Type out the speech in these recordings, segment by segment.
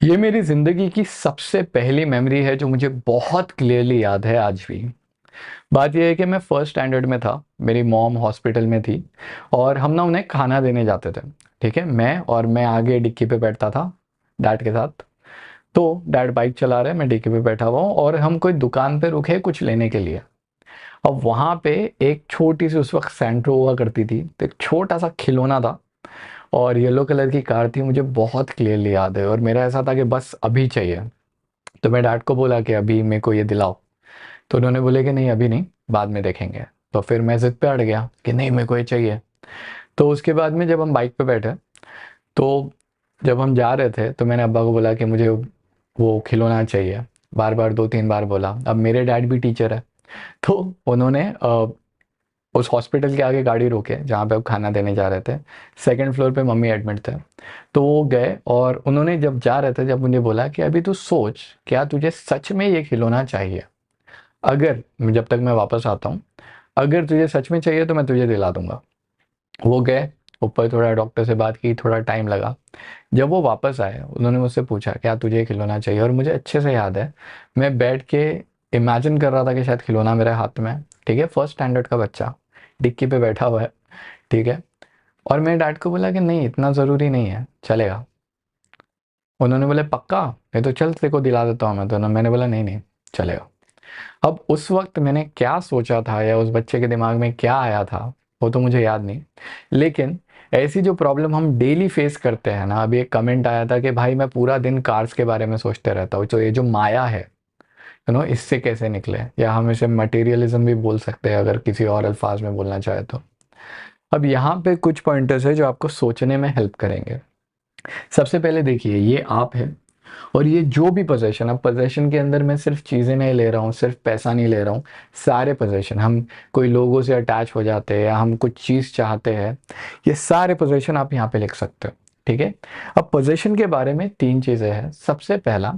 ये मेरी ज़िंदगी की सबसे पहली मेमोरी है जो मुझे बहुत क्लियरली याद है आज भी। बात ये है कि मैं फर्स्ट स्टैंडर्ड में था, मेरी मॉम हॉस्पिटल में थी और हम ना उन्हें खाना देने जाते थे। ठीक है, मैं आगे डिक्की पे बैठता था डैड के साथ। तो डैड बाइक चला रहे हैं, मैं डिक्की पे बैठा हुआ हूँ और हम कोई दुकान पे रुके कुछ लेने के लिए। अब वहाँ पे एक छोटी सी उस वक्त सेंट्रो हुआ करती थी, तो एक छोटा सा खिलौना था और येलो कलर की कार थी। मुझे बहुत क्लियरली याद है और मेरा ऐसा था कि बस अभी चाहिए। तो मैं डैड को बोला कि अभी मेरे को ये दिलाओ। तो उन्होंने बोले कि नहीं अभी नहीं, बाद में देखेंगे। तो फिर मैं ज़िद पे अड़ गया कि नहीं मेरे को ये चाहिए। तो उसके बाद में जब हम बाइक पे बैठे, तो जब हम जा रहे थे तो मैंने अब्बा को बोला कि मुझे वो खिलौना चाहिए। बार बार 2-3 बार बोला। अब मेरे डैड भी टीचर है, तो उन्होंने उस हॉस्पिटल के आगे गाड़ी रोके जहाँ पे अब खाना देने जा रहे थे। सेकंड फ्लोर पे मम्मी एडमिट थे। तो वो गए और उन्होंने जब जा रहे थे, जब मुझे बोला कि अभी तू सोच, क्या तुझे सच में ये खिलौना चाहिए? अगर जब तक मैं वापस आता हूँ, अगर तुझे सच में चाहिए तो मैं तुझे दिला दूंगा। वो गए ऊपर, थोड़ा डॉक्टर से बात की, थोड़ा टाइम लगा। जब वो वापस आए उन्होंने मुझसे पूछा क्या तुझे ये खिलौना चाहिए, और मुझे अच्छे से याद है मैं बैठ के इमेजिन कर रहा था कि शायद खिलौना मेरे हाथ में है। ठीक है, फर्स्ट स्टैंडर्ड का बच्चा डिक्की पे बैठा हुआ है। ठीक है, और मैंने डैड को बोला कि नहीं इतना ज़रूरी नहीं है, चलेगा। उन्होंने बोले पक्का? नहीं तो चल तेरे को दिला देता हूँ मैं। तो मैंने बोला नहीं नहीं, चलेगा। अब उस वक्त मैंने क्या सोचा था या उस बच्चे के दिमाग में क्या आया था वो तो मुझे याद नहीं। लेकिन ऐसी जो प्रॉब्लम हम डेली फेस करते हैं ना, अभी एक कमेंट आया था कि भाई मैं पूरा दिन कार्स के बारे में सोचते रहता हूँ, तो ये जो माया है इससे कैसे निकले, या हम इसे मटेरियलिज्म भी बोल सकते हैं अगर किसी और अल्फाज में बोलना चाहे तो। अब यहाँ पे कुछ पॉइंटर्स है जो आपको सोचने में हेल्प करेंगे। सबसे पहले देखिए, ये आप है और ये जो भी पोजेशन, अब पोजेशन के अंदर मैं सिर्फ चीज़ें नहीं ले रहा हूँ, सिर्फ पैसा नहीं ले रहा हूँ। सारे पोजेशन, हम कोई लोगों से अटैच हो जाते हैं या हम कुछ चीज़ चाहते हैं, ये सारे पोजेशन आप यहाँ पे लिख सकते हो। ठीक है, अब पोजेशन के बारे में तीन चीज़ें हैं। सबसे पहला,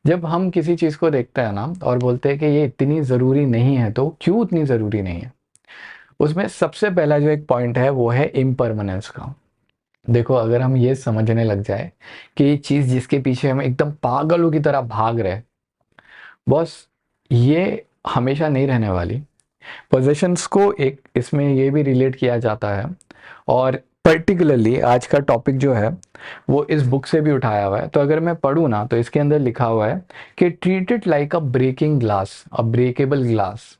जब हम किसी चीज़ को देखते हैं ना और बोलते हैं कि ये इतनी ज़रूरी नहीं है, तो क्यों इतनी ज़रूरी नहीं है, उसमें सबसे पहला जो एक पॉइंट है वो है इम्परमानेंस का। देखो, अगर हम ये समझने लग जाए कि ये चीज़ जिसके पीछे हम एकदम पागलों की तरह भाग रहे, बॉस, ये हमेशा नहीं रहने वाली। पोजेशंस को एक इसमें ये भी रिलेट किया जाता है, और पर्टिकुलरली आज का टॉपिक जो है वो इस बुक से भी उठाया हुआ है। तो अगर मैं पढ़ूँ ना, तो इसके अंदर लिखा हुआ है कि treat it like a breaking glass, a breakable glass.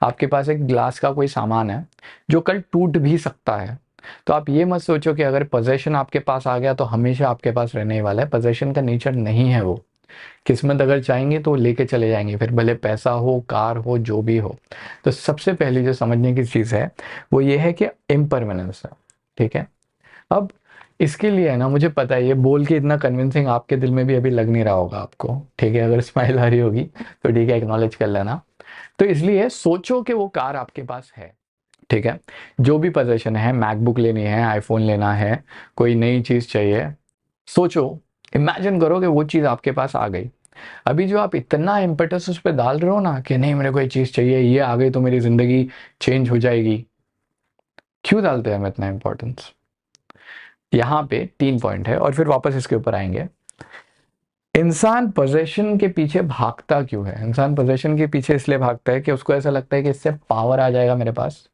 आपके पास एक ग्लास का कोई सामान है जो कल टूट भी सकता है। तो आप ये मत सोचो कि अगर पोजेशन आपके पास आ गया तो हमेशा आपके पास रहने ही वाला है। पोजेशन का नेचर नहीं है वो। किस्मत अगर चाहेंगे तो लेके चले जाएंगे, फिर भले पैसा हो, कार हो, जो भी हो। तो सबसे पहली जो समझने की चीज़ है वो ये है कि इम्परमानेंस है। ठीक है, अब इसके लिए है ना, मुझे पता है ये बोल के इतना कन्विंसिंग आपके दिल में भी अभी लग नहीं रहा होगा आपको। ठीक है, अगर स्माइल आ रही होगी तो ठीक है, एक्नॉलेज कर लेना। तो इसलिए सोचो कि वो कार आपके पास है। ठीक है, जो भी पोजेशन है, मैकबुक लेनी है, आईफोन लेना है, कोई नई चीज़ चाहिए, सोचो, इमेजिन करो कि वो चीज़ आपके पास आ गई। अभी जो आप इतना इम्पेटस उस पर डाल रहे हो ना कि नहीं मेरे को ये चीज़ चाहिए, ये आ गई तो मेरी ज़िंदगी चेंज हो जाएगी, क्यों डालते हैं हम इतना इम्पोर्टेंस? यहाँ पे तीन पॉइंट है और फिर वापस इसके ऊपर आएंगे। इंसान पोजेशन के पीछे भागता क्यों है? इंसान पोजेशन के पीछे इसलिए भागता है कि उसको ऐसा लगता है कि इससे पावर आ जाएगा मेरे पास,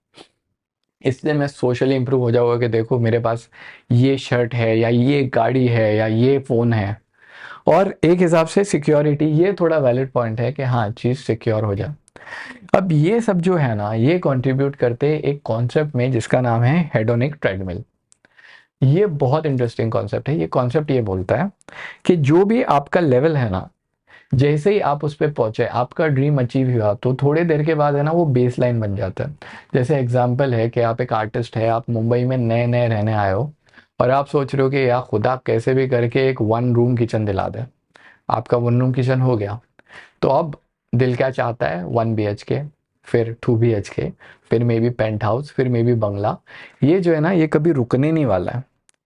इसलिए मैं सोशली इंप्रूव हो जाऊंगा कि देखो मेरे पास ये शर्ट है या ये गाड़ी है या ये फ़ोन है। और एक हिसाब से सिक्योरिटी, ये थोड़ा वैलिड पॉइंट है कि हाँ चीज़ सिक्योर हो जाए। अब ये सब जो है ना, ये कंट्रीब्यूट करते हैं एक कॉन्सेप्ट में जिसका नाम है हेडोनिक ट्रेडमिल। ये बहुत इंटरेस्टिंग कॉन्सेप्ट है। ये कॉन्सेप्ट ये बोलता है कि जो भी आपका लेवल है ना, जैसे ही आप उस पर पहुंचे, आपका ड्रीम अचीव हुआ, तो थोड़ी देर के बाद है ना वो बेस लाइन बन जाता है। जैसे एग्जाम्पल है कि आप एक आर्टिस्ट है, आप मुंबई में नए नए रहने आए हो और आप सोच रहे हो कि यार खुदा कैसे भी करके एक वन रूम किचन दिला दे। आपका वन रूम किचन हो गया, तो अब दिल क्या चाहता है? 1 BHK, फिर 2 BHK, फिर मे बी पेंट हाउस, फिर मे बी बंगला। ये जो है ना, ये कभी रुकने नहीं वाला है।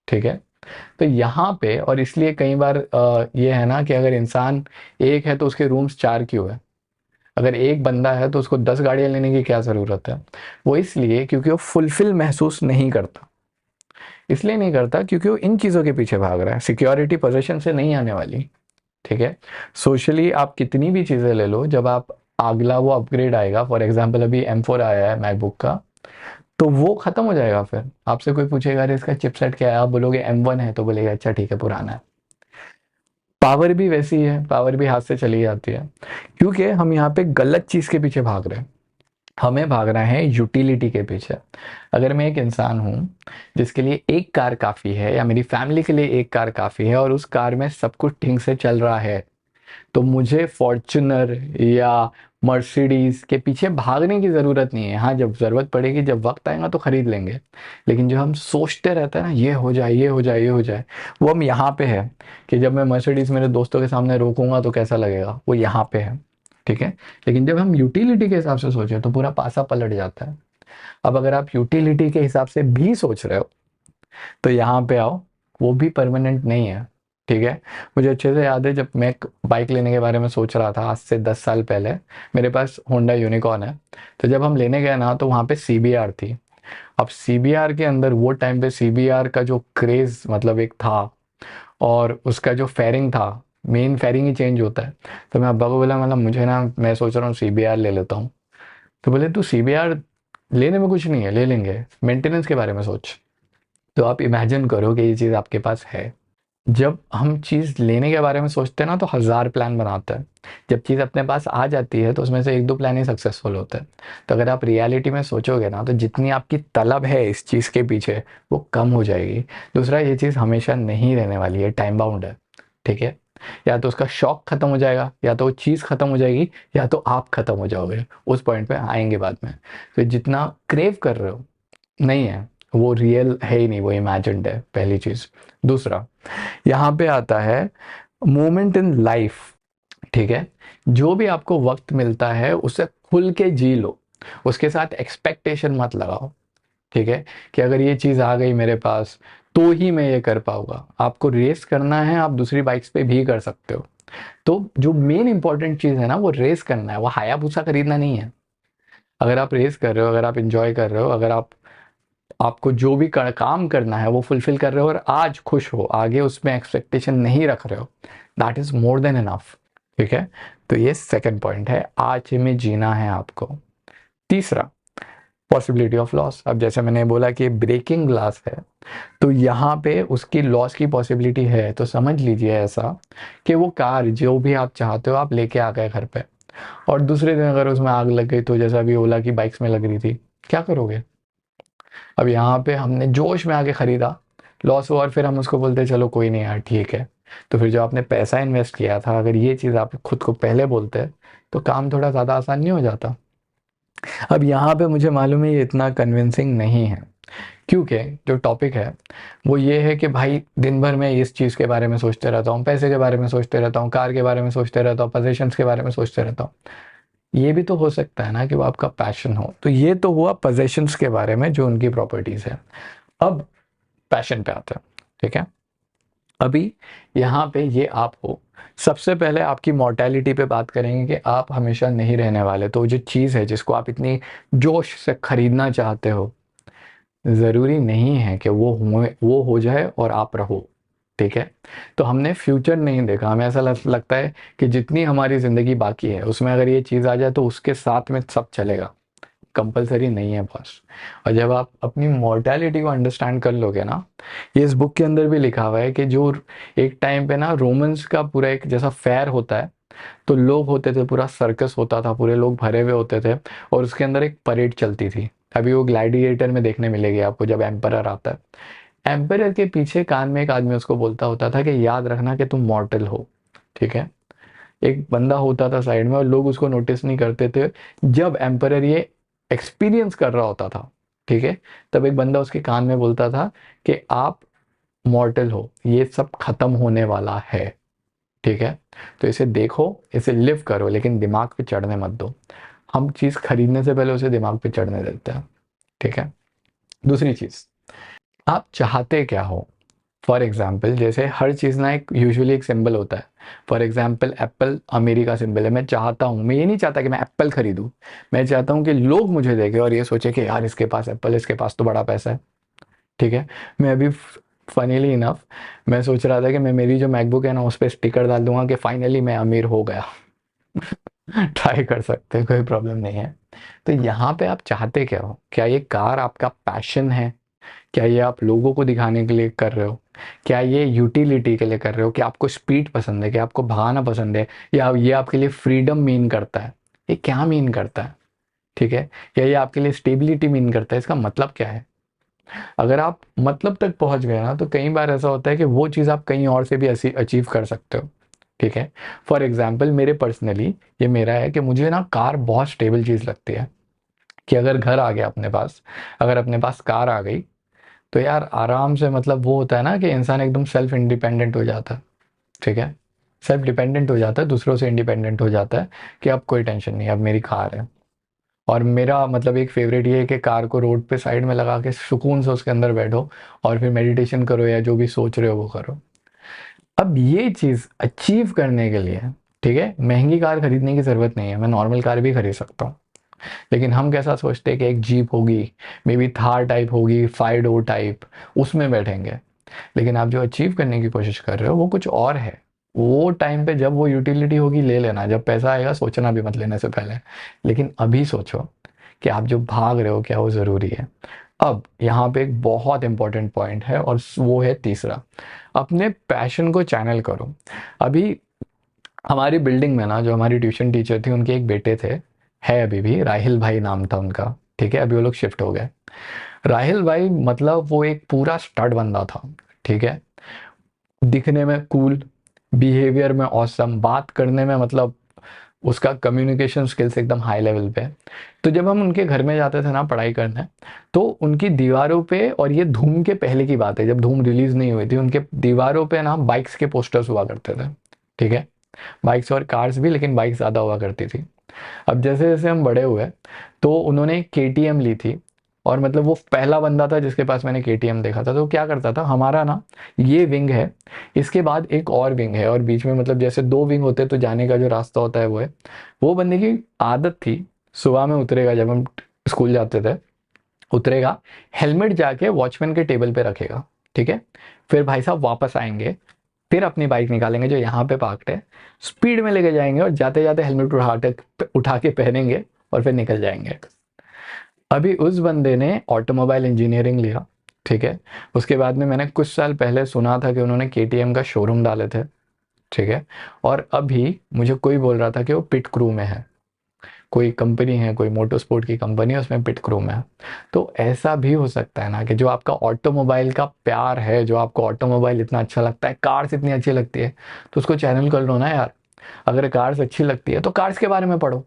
ठीक है, तो यहाँ पे, और इसलिए कई बार ये है ना कि अगर इंसान एक है तो उसके रूम्स चार क्यों है? अगर एक बंदा है तो उसको 10 गाड़ियां लेने की क्या ज़रूरत है? वो इसलिए क्योंकि वो फुलफिल महसूस नहीं करता। इसलिए नहीं करता क्योंकि वो इन चीज़ों के पीछे भाग रहा है। सिक्योरिटी पोजीशन से नहीं आने वाली। ठीक है। सोशली आप कितनी भी चीज़ें ले लो, जब आप अगला वो अपग्रेड आएगा, फॉर एग्जांपल अभी M4 आया है मैकबुक का, तो वो खत्म हो जाएगा। फिर आपसे कोई पूछेगा अरे इसका चिपसेट क्या है, आप बोलोगे M1 है, तो बोलेगा अच्छा ठीक है पुराना है। पावर भी वैसी है, पावर भी हाथ से चली जाती है, क्योंकि हम यहाँ पे गलत चीज़ के पीछे भाग रहे हैं। हमें भागना है यूटिलिटी के पीछे। अगर मैं एक इंसान हूँ जिसके लिए एक कार काफ़ी है, या मेरी फैमिली के लिए एक कार काफ़ी है, और उस कार में सब कुछ ठीक से चल रहा है, तो मुझे फॉर्च्यूनर या मर्सिडीज के पीछे भागने की ज़रूरत नहीं है। हाँ, जब ज़रूरत पड़ेगी, जब वक्त आएगा तो खरीद लेंगे। लेकिन जो हम सोचते रहते हैं ना, ये हो जाए, ये हो जाए, ये हो जाए, वो हम यहाँ पे है कि जब मैं मर्सिडीज मेरे दोस्तों के सामने रोकूंगा तो कैसा लगेगा, वो यहाँ पे है। ठीक है। लेकिन जब हम यूटिलिटी के हिसाब से सोचें तो पूरा पासा पलट जाता है। अब अगर आप यूटिलिटी के हिसाब से भी सोच रहे हो तो यहाँ पे आओ, वो भी परमानेंट नहीं है। ठीक है। मुझे अच्छे से याद है, जब मैं एक बाइक लेने के बारे में सोच रहा था आज से 10 साल पहले, मेरे पास होंडा यूनिकॉर्न है। तो जब हम लेने गए ना, तो वहाँ पे CBR थी। अब CBR के अंदर वो टाइम पे CBR का जो क्रेज मतलब एक था, और उसका जो फेयरिंग था, मेन फेयरिंग ही चेंज होता है। तो मैं अब्बा को बोला, मतलब मुझे ना, मैं सोच रहा हूँ CBR ले लेता हूँ। तो बोले तू CBR लेने में कुछ नहीं है, ले लेंगे, मेंटेनेंस के बारे में सोच। तो आप इमेजिन करो कि ये चीज़ आपके पास है। जब हम चीज़ लेने के बारे में सोचते हैं ना, तो 1000 प्लान बनाते हैं। जब चीज़ अपने पास आ जाती है तो उसमें से एक दो प्लान ही सक्सेसफुल होते हैं। तो अगर आप रियलिटी में सोचोगे ना, तो जितनी आपकी तलब है इस चीज़ के पीछे, वो कम हो जाएगी। दूसरा, ये चीज़ हमेशा नहीं रहने वाली है, टाइम बाउंड है। ठीक है। या तो उसका शौक खत्म हो जाएगा, या तो वो चीज़ खत्म हो जाएगी, या तो आप खत्म हो जाओगे। उस पॉइंट पे आएंगे बाद में। तो जितना क्रेव कर रहे हो, नहीं है, वो रियल है ही नहीं, वो इमेजिन्ड है, पहली चीज़। दूसरा, यहाँ पे आता है मोमेंट इन लाइफ। ठीक है। जो भी आपको वक्त मिलता है उसे खुल के जी लो, उसके साथ एक्सपेक्टेशन मत लगाओ। ठीक है। कि अगर ये चीज़ आ गई मेरे पास तो ही मैं ये कर पाऊंगा। आपको रेस करना है, आप दूसरी बाइक्स पे भी कर सकते हो। तो जो मेन इंपॉर्टेंट चीज़ है ना, वो रेस करना है, वो हायाबुसा खरीदना नहीं है। अगर आप रेस कर रहे हो, अगर आप इंजॉय कर रहे हो, अगर आपको जो भी काम करना है वो फुलफिल कर रहे हो, और आज खुश हो, आगे उसमें एक्सपेक्टेशन नहीं रख रहे हो, that is more than enough. ठीक है। तो ये सेकंड पॉइंट है, आज में जीना है आपको। तीसरा, पॉसिबिलिटी ऑफ लॉस। अब जैसे मैंने बोला कि ब्रेकिंग ग्लास है, तो यहाँ पे उसकी लॉस की पॉसिबिलिटी है। तो समझ लीजिए ऐसा कि वो कार जो भी आप चाहते हो आप लेके आ गए घर पे, और दूसरे दिन अगर उसमें आग लग गई, तो जैसा अभी ओला की बाइक्स में लग रही थी, क्या करोगे? अब यहाँ पे हमने जोश में आके खरीदा, लॉस हुआ, और फिर हम उसको बोलते चलो कोई नहीं यार ठीक है। तो फिर जो आपने पैसा इन्वेस्ट किया था, अगर ये चीज़ आप खुद को पहले बोलते तो काम थोड़ा ज़्यादा आसान नहीं हो जाता। अब यहाँ पे मुझे मालूम है ये इतना कन्विंसिंग नहीं है, क्योंकि जो टॉपिक है वो ये है कि भाई दिन भर मैं इस चीज़ के बारे में सोचते रहता हूँ, पैसे के बारे में सोचते रहता हूँ, कार के बारे में सोचते रहता हूँ, पोजेशंस के बारे में सोचते रहता हूँ। ये भी तो हो सकता है ना कि वो आपका पैशन हो। तो ये तो हुआ पोजेशंस के बारे में, जो उनकी प्रॉपर्टीज है। अब पैशन पे आते हैं। ठीक है। अभी यहाँ पे ये आप हो, सबसे पहले आपकी मॉर्टेलिटी पे बात करेंगे कि आप हमेशा नहीं रहने वाले। तो जो चीज़ है जिसको आप इतनी जोश से खरीदना चाहते हो, ज़रूरी नहीं है कि वो हो जाए और आप रहो। ठीक है। तो हमने फ्यूचर नहीं देखा, हमें ऐसा लगता है कि जितनी हमारी ज़िंदगी बाकी है उसमें अगर ये चीज़ आ जाए तो उसके साथ में सब चलेगा। कंपलसरी नहीं है बॉस। और जब आप अपनी मॉर्टेलिटी को अंडरस्टैंड कर लोगे ना, ये इस बुक के अंदर भी लिखा हुआ है कि जो एक टाइम पे ना रोमन्स का पूरा एक जैसा फेयर होता है, तो लोग होते थे, पूरा सर्कस होता था, पूरे लोग भरे हुए होते थे, और उसके अंदर एक परेड चलती थी। अभी वो ग्लैडिएटर में देखने मिलेगी आपको, जब एम्परर आता है, एम्परर के पीछे कान में एक आदमी उसको बोलता होता था कि याद रखना कि तुम मॉर्टल हो। ठीक है। एक बंदा होता था साइड में, और लोग उसको नोटिस नहीं करते थे। जब एम्परर ये एक्सपीरियंस कर रहा होता था, ठीक है, तब एक बंदा उसके कान में बोलता था कि आप मॉर्टल हो, ये सब खत्म होने वाला है। ठीक है। तो इसे देखो, इसे लिव करो, लेकिन दिमाग पे चढ़ने मत दो। हम चीज़ खरीदने से पहले उसे दिमाग पे चढ़ने देते हैं। ठीक है। दूसरी चीज़, आप चाहते क्या हो? फॉर एग्जाम्पल, जैसे हर चीज़ ना एक यूजुअली एक सिंबल होता है। फॉर एग्जाम्पल, एप्पल अमेरिका का सिंबल है। मैं चाहता हूँ, मैं ये नहीं चाहता कि मैं एप्पल खरीदूँ, मैं चाहता हूँ कि लोग मुझे देखें और ये सोचे कि यार इसके पास एप्पल, इसके पास तो बड़ा पैसा है। ठीक है। मैं अभी फनीली इनफ मैं सोच रहा था कि मैं मेरी जो मैकबुक है ना उस पर स्टिकर डाल दूंगा कि फाइनली मैं अमीर हो गया। ट्राई कर सकते हैं, कोई प्रॉब्लम नहीं है। तो यहाँ पे आप चाहते क्या हो? क्या ये कार आपका पैशन है? क्या ये आप लोगों को दिखाने के लिए कर रहे हो? क्या ये यूटिलिटी के लिए कर रहे हो कि आपको स्पीड पसंद है, कि आपको भगाना पसंद है, या ये आपके लिए फ्रीडम मीन करता है? ये क्या मीन करता है? ठीक है, या ये आपके लिए स्टेबिलिटी मीन करता है? इसका मतलब क्या है? अगर आप मतलब तक पहुंच गए ना, तो कई बार ऐसा होता है कि वो चीज़ आप कहीं और से भी अचीव कर सकते हो। ठीक है, फॉर एग्जाम्पल मेरे पर्सनली ये मेरा है कि मुझे ना कार बहुत स्टेबल चीज़ लगती है। कि अगर घर आ गया अपने पास, अगर अपने पास कार आ गई, तो यार आराम से, मतलब वो होता है ना कि इंसान एकदम सेल्फ इंडिपेंडेंट हो जाता है। ठीक है, सेल्फ डिपेंडेंट हो जाता है, दूसरों से इंडिपेंडेंट हो जाता है कि अब कोई टेंशन नहीं, अब मेरी कार है। और मेरा मतलब एक फेवरेट ये है कि कार को रोड पे साइड में लगा के सुकून से उसके अंदर बैठो और फिर मेडिटेशन करो या जो भी सोच रहे हो वो करो। अब ये चीज़ अचीव करने के लिए, ठीक है, महंगी कार खरीदने की ज़रूरत नहीं है, मैं नॉर्मल कार भी खरीद सकता हूँ। लेकिन हम कैसा सोचते हैं कि एक जीप होगी, मे बी थार टाइप होगी, 5 डोर टाइप, उसमें बैठेंगे। लेकिन आप जो अचीव करने की कोशिश कर रहे हो वो कुछ और है। वो टाइम पे जब वो यूटिलिटी होगी ले लेना, जब पैसा आएगा सोचना भी मत लेने से पहले। लेकिन अभी सोचो कि आप जो भाग रहे हो क्या वो ज़रूरी है। अब यहाँ पे एक बहुत इंपॉर्टेंट पॉइंट है और वो है तीसरा, अपने पैशन को चैनल करो। अभी हमारी बिल्डिंग में ना जो हमारी ट्यूशन टीचर थी, उनके एक बेटे थे, है अभी भी, राहिल भाई नाम था उनका। ठीक है, अभी वो लोग शिफ्ट हो गए। राहिल भाई मतलब वो एक पूरा स्टड बंदा था। ठीक है, दिखने में कूल, बिहेवियर में ऑसम, बात करने में मतलब उसका कम्युनिकेशन स्किल्स एकदम हाई लेवल पे। तो जब हम उनके घर में जाते थे ना पढ़ाई करने, तो उनकी दीवारों पे, और ये धूम के पहले की बात है जब धूम रिलीज नहीं हुई थी, उनके दीवारों पे ना बाइक्स के पोस्टर्स हुआ करते थे। ठीक है, बाइक्स और कार्स भी, लेकिन बाइक ज़्यादा हुआ करती थी। अब जैसे जैसे हम बड़े हुए, तो उन्होंने केटीएम ली थी। और मतलब वो पहला बंदा था जिसके पास मैंने केटीएम देखा था। तो क्या करता था, हमारा ना ये विंग है, इसके बाद एक और विंग है, और बीच में मतलब जैसे दो विंग होते हैं तो जाने का जो रास्ता होता है वो है। वो बंदे की आदत थी, सुबह में उतरेगा, जब हम स्कूल जाते थे, उतरेगा, हेलमेट जाके वॉचमैन के टेबल पे रखेगा। ठीक है, फिर भाई साहब वापस आएंगे, फिर अपनी बाइक निकालेंगे जो यहाँ पे पार्क्ड है, स्पीड में लेके जाएंगे और जाते जाते हेलमेट उठा के पहनेंगे और फिर निकल जाएंगे। अभी उस बंदे ने ऑटोमोबाइल इंजीनियरिंग लिया। ठीक है, उसके बाद में मैंने कुछ साल पहले सुना था कि उन्होंने केटीएम का शोरूम डाले थे। ठीक है, और अभी मुझे कोई बोल रहा था कि वो पिट क्रू में है, कोई कंपनी है, कोई मोटर स्पोर्ट की कंपनी है, उसमें पिट क्रू में है। तो ऐसा भी हो सकता है ना कि जो आपका ऑटोमोबाइल का प्यार है, जो आपको ऑटोमोबाइल इतना अच्छा लगता है, कार्स इतनी अच्छी लगती है, तो उसको चैनल कर लो ना यार। अगर कार्स अच्छी लगती है तो कार्स के बारे में पढ़ो,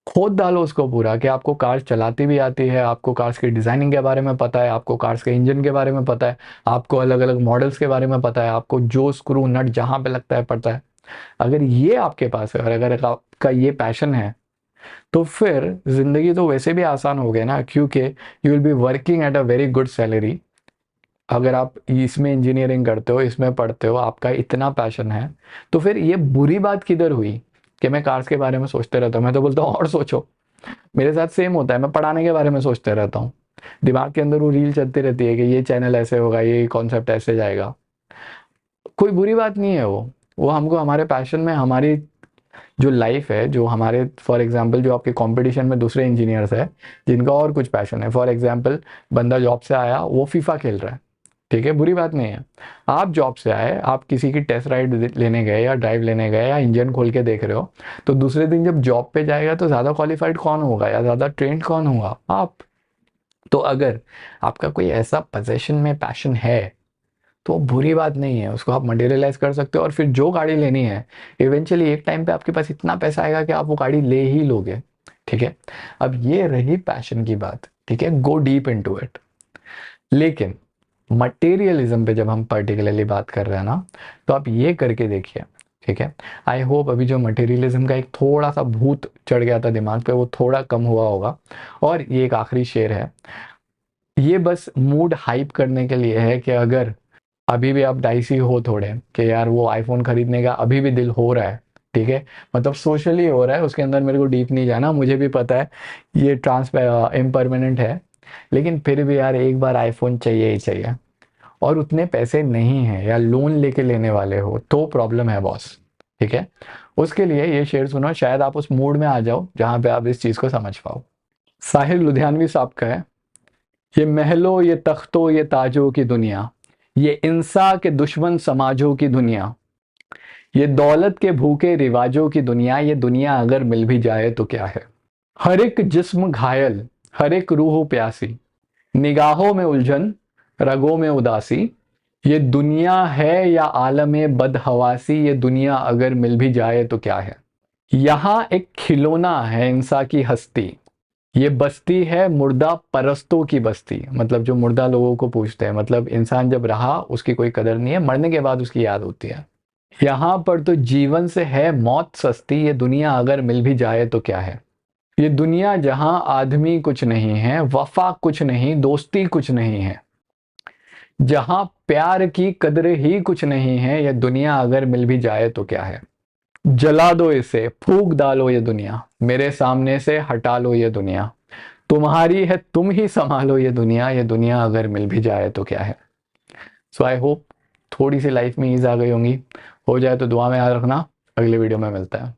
खोद डालो उसको पूरा, कि आपको कार्स चलाती भी आती है, आपको कार्स की डिजाइनिंग के बारे में पता है, आपको कार्स के इंजन के बारे में पता है, आपको अलग अलग मॉडल्स के बारे में पता है, आपको जो स्क्रू नट जहां पे लगता है पता है। अगर ये आपके पास है और अगर आपका ये पैशन है, तो फिर जिंदगी तो वैसे भी आसान हो गई ना, क्योंकि you will be working at a very good salary. अगर आप इसमें इंजीनियरिंग करते हो, इसमें पढ़ते हो, आपका इतना पैशन है, तो फिर ये बुरी बात किधर हुई कि मैं कार्स के बारे में सोचते रहता हूँ? मैं तो बोलता हूँ और सोचो। मेरे साथ सेम होता है, मैं पढ़ाने के बारे में सोचते रहता हूँ, दिमाग के अंदर वो रील चलती रहती है कि ये चैनल ऐसे होगा, ये कॉन्सेप्ट ऐसे जाएगा। कोई बुरी बात नहीं है वो हमको हमारे पैशन में, हमारी जो लाइफ है, जो हमारे, फॉर एग्जांपल जो आपके कंपटीशन में दूसरे इंजीनियर्स है जिनका और कुछ पैशन है, फॉर एग्जांपल बंदा जॉब से आया वो फीफा खेल रहा है, ठीक है, बुरी बात नहीं है। आप जॉब से आए, आप किसी की टेस्ट राइड लेने गए या ड्राइव लेने गए या इंजन खोल के देख रहे हो, तो दूसरे दिन जब जॉब पे जाएगा तो ज़्यादा क्वालिफाइड कौन होगा या ज़्यादा ट्रेंड कौन होगा? आप। तो अगर आपका कोई ऐसा पोजीशन में पैशन है, तो बुरी बात नहीं है, उसको आप मटेरियलाइज कर सकते हो, और फिर जो गाड़ी लेनी है, इवेंचुअली एक टाइम पे आपके पास इतना पैसा आएगा कि आप वो गाड़ी ले ही लोगे। ठीक है, अब ये रही पैशन की बात। ठीक है, गो डीप इनटू इट। लेकिन मटेरियलिज्म पे जब हम पर्टिकुलरली बात कर रहे हैं ना, तो आप ये करके देखिए। ठीक है, आई होप अभी जो मटेरियलिज्म का एक थोड़ा सा भूत चढ़ गया था दिमाग पे वो थोड़ा कम हुआ होगा। और ये एक आखिरी शेर है, ये बस मूड हाइप करने के लिए है कि अगर अभी भी आप डाइसी हो थोड़े कि यार वो आईफोन खरीदने का अभी भी दिल हो रहा है, ठीक है, मतलब सोशली हो रहा है, उसके अंदर मेरे को डीप नहीं जाना, मुझे भी पता है ये ट्रांस इम्परमानेंट है, लेकिन फिर भी यार एक बार आईफोन चाहिए ही चाहिए। और उतने पैसे नहीं हैं या लोन लेके लेने वाले हो तो प्रॉब्लम है बॉस। ठीक है, उसके लिए ये शेर सुनो, शायद आप उस मूड में आ जाओ जहां पे आप इस चीज को समझ पाओ। साहिर लुधियानवी साहब का है, ये महलों ये तख्तों ये ताजों की दुनिया, ये इंसा के दुश्मन समाजों की दुनिया, ये दौलत के भूखे रिवाजों की दुनिया, ये दुनिया अगर मिल भी जाए तो क्या है। हर एक जिस्म घायल, हर एक रूह प्यासी, निगाहों में उलझन, रगों में उदासी, ये दुनिया है या आलम बदहवासी, ये दुनिया अगर मिल भी जाए तो क्या है। यहाँ एक खिलौना है इंसान की हस्ती, ये बस्ती है मुर्दा परस्तों की बस्ती, मतलब जो मुर्दा लोगों को पूछते हैं, मतलब इंसान जब रहा उसकी कोई कदर नहीं है, मरने के बाद उसकी याद होती है। यहाँ पर तो जीवन से है मौत सस्ती, ये दुनिया अगर मिल भी जाए तो क्या है। ये दुनिया जहां आदमी कुछ नहीं है, वफा कुछ नहीं, दोस्ती कुछ नहीं है, जहां प्यार की कदर ही कुछ नहीं है, ये दुनिया अगर मिल भी जाए तो क्या है। जला दो इसे, फूक डालो ये दुनिया, मेरे सामने से हटा लो ये दुनिया, तुम्हारी है तुम ही संभालो ये दुनिया अगर मिल भी जाए तो क्या है। सो आई होप थोड़ी सी लाइफ में ईज आ गई होंगी, हो जाए तो दुआ में याद रखना। अगले वीडियो में मिलता है।